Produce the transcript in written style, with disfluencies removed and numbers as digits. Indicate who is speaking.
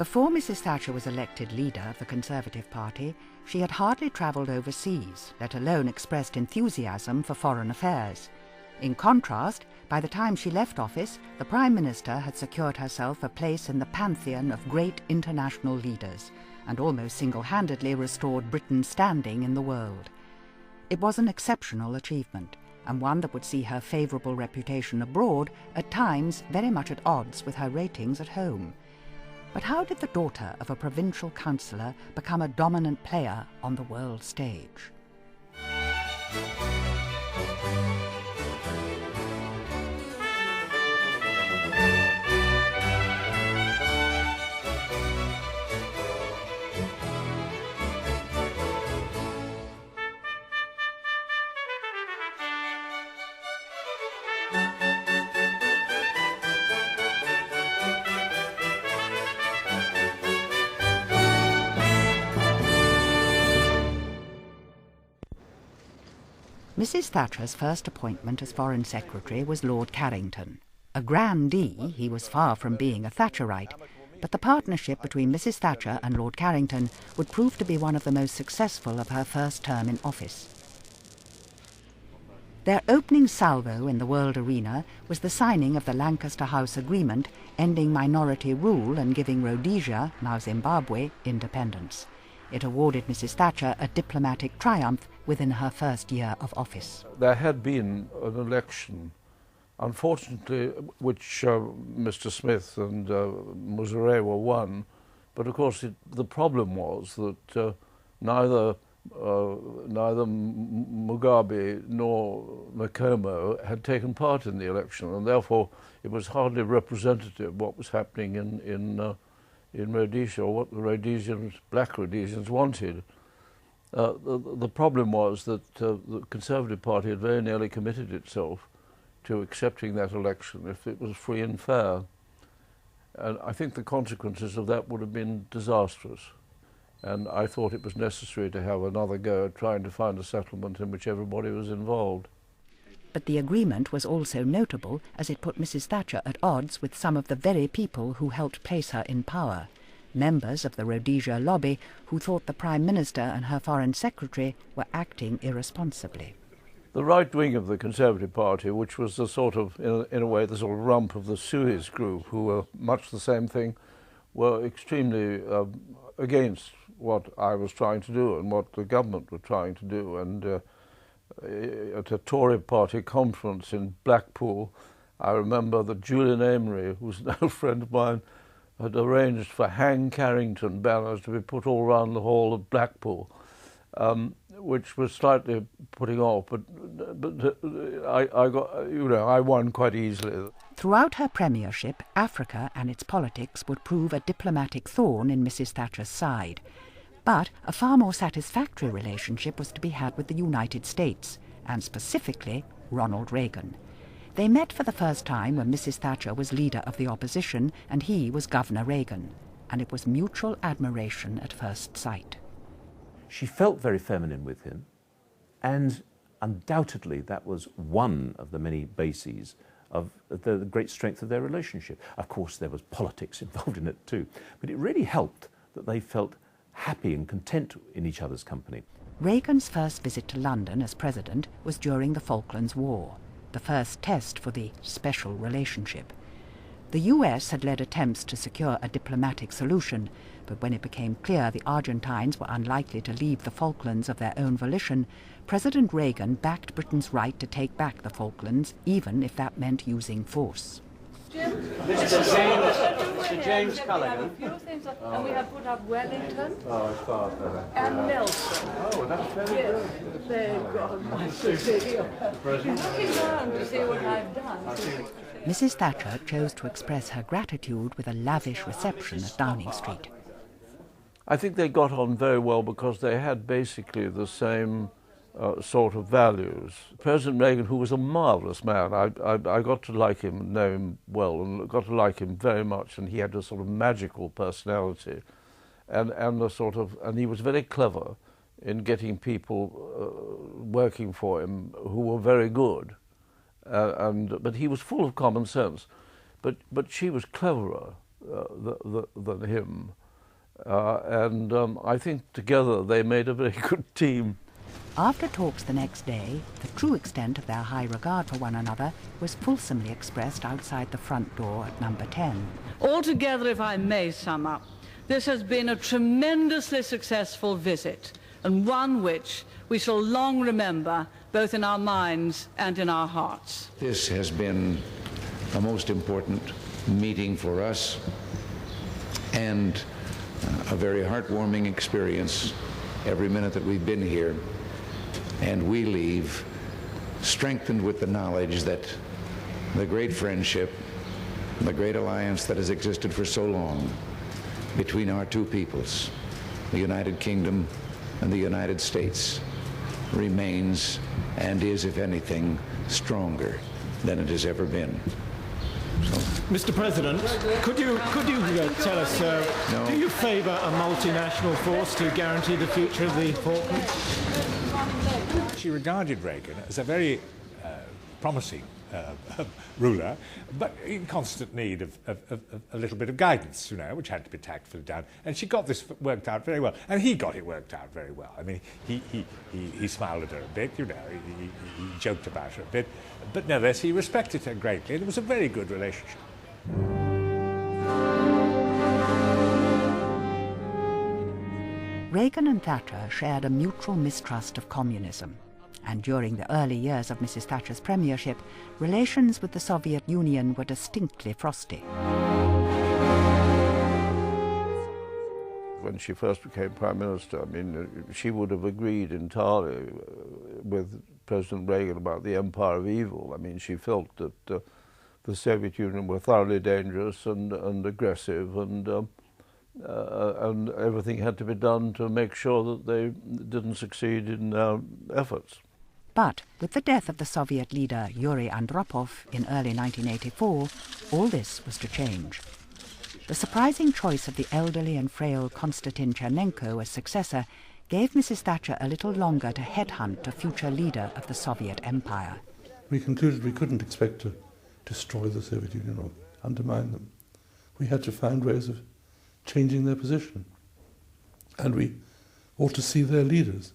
Speaker 1: Before Mrs. Thatcher was elected leader of the Conservative Party, she had hardly travelled overseas, let alone expressed enthusiasm for foreign affairs. In contrast, by the time she left office, the Prime Minister had secured herself a place in the pantheon of great international leaders and almost single-handedly restored Britain's standing in the world. It was an exceptional achievement, and one that would see her favourable reputation abroad at times very much at odds with her ratings at home. But how did the daughter of a provincial councillor become a dominant player on the world stage? Mrs. Thatcher's first appointment as Foreign Secretary was Lord Carrington. A grandee, he was far from being a Thatcherite, but the partnership between Mrs. Thatcher and Lord Carrington would prove to be one of the most successful of her first term in office. Their opening salvo in the world arena was the signing of the Lancaster House Agreement, ending minority rule and giving Rhodesia, now Zimbabwe, independence. It awarded Mrs. Thatcher a diplomatic triumph within her first year of office.
Speaker 2: There had been an election, unfortunately, which Mr. Smith and Muzorewa won, but of course the problem was that neither Mugabe nor Makomo had taken part in the election, and therefore it was hardly representative of what was happening in Rhodesia, or what the Rhodesians, black Rhodesians, wanted. The problem was that the Conservative Party had very nearly committed itself to accepting that election if it was free and fair. And I think the consequences of that would have been disastrous. And I thought it was necessary to have another go at trying to find a settlement in which everybody was involved.
Speaker 1: But the agreement was also notable as it put Mrs. Thatcher at odds with some of the very people who helped place her in power, members of the Rhodesia lobby who thought the Prime Minister and her Foreign Secretary were acting irresponsibly.
Speaker 2: The right wing of the Conservative Party, which was the sort of, in a way, the sort of rump of the Suez group, who were much the same thing, were extremely against what I was trying to do and what the government were trying to do. And at a Tory party conference in Blackpool, I remember that Julian Amery, who's an old friend of mine, had arranged for Hang Carrington banners to be put all around the hall of Blackpool, which was slightly putting off, but I got, I won quite easily.
Speaker 1: Throughout her premiership, Africa and its politics would prove a diplomatic thorn in Mrs. Thatcher's side. But a far more satisfactory relationship was to be had with the United States, and specifically Ronald Reagan. They met for the first time when Mrs. Thatcher was leader of the opposition and he was Governor Reagan, and it was mutual admiration at first sight.
Speaker 3: She felt very feminine with him, and undoubtedly that was one of the many bases of the great strength of their relationship. Of course, there was politics involved in it too, but it really helped that they felt happy and content in each other's company.
Speaker 1: Reagan's first visit to London as president was during the Falklands War, the first test for the special relationship. The US had led attempts to secure a diplomatic solution, but when it became clear the Argentines were unlikely to leave the Falklands of their own volition, President Reagan backed Britain's right to take back the Falklands, even if that meant using force.
Speaker 4: Mr. James Callaghan. And we have put up Wellington and Nelson.
Speaker 2: Oh, that's very good.
Speaker 4: They've gone. Looking around to see what I've done.
Speaker 1: Mrs. Thatcher chose to express her gratitude with a lavish reception at Downing Street.
Speaker 2: I think they got on very well because they had basically the same sort of values. President Reagan, who was a marvellous man, I got to like him, know him well, and got to like him very much, and he had a sort of magical personality, and he was very clever in getting people working for him who were very good, but he was full of common sense. But she was cleverer than him. I think together they made a very good team.
Speaker 1: After talks the next day, the true extent of their high regard for one another was fulsomely expressed outside the front door at number 10.
Speaker 4: Altogether, if I may sum up, this has been a tremendously successful visit, and one which we shall long remember, both in our minds and in our hearts.
Speaker 5: This has been a most important meeting for us, and a very heartwarming experience every minute that we've been here. And we leave strengthened with the knowledge that the great friendship, the great alliance that has existed for so long between our two peoples, the United Kingdom and the United States, remains and is, if anything, stronger than it has ever been. So,
Speaker 6: Mr. President, could you tell us,
Speaker 5: No.
Speaker 6: do you favour a multinational force to guarantee the future of the Falklands?
Speaker 7: She regarded Reagan as a very promising ruler, but in constant need of a little bit of guidance, you know, which had to be tactfully done. And she got this worked out very well, and he got it worked out very well. I mean, he smiled at her a bit, you know, he joked about her a bit, but nevertheless he respected her greatly, and it was a very good relationship.
Speaker 1: Reagan and Thatcher shared a mutual mistrust of communism, and during the early years of Mrs. Thatcher's premiership, relations with the Soviet Union were distinctly frosty.
Speaker 2: When she first became Prime Minister, I mean, she would have agreed entirely with President Reagan about the empire of evil. I mean, she felt that the Soviet Union were thoroughly dangerous and aggressive, and everything had to be done to make sure that they didn't succeed in their efforts.
Speaker 1: But with the death of the Soviet leader Yuri Andropov in early 1984, all this was to change. The surprising choice of the elderly and frail Konstantin Chernenko as successor gave Mrs. Thatcher a little longer to headhunt a future leader of the Soviet Empire.
Speaker 8: We concluded we couldn't expect to destroy the Soviet Union or undermine them. We had to find ways of changing their position. And we ought to see their leaders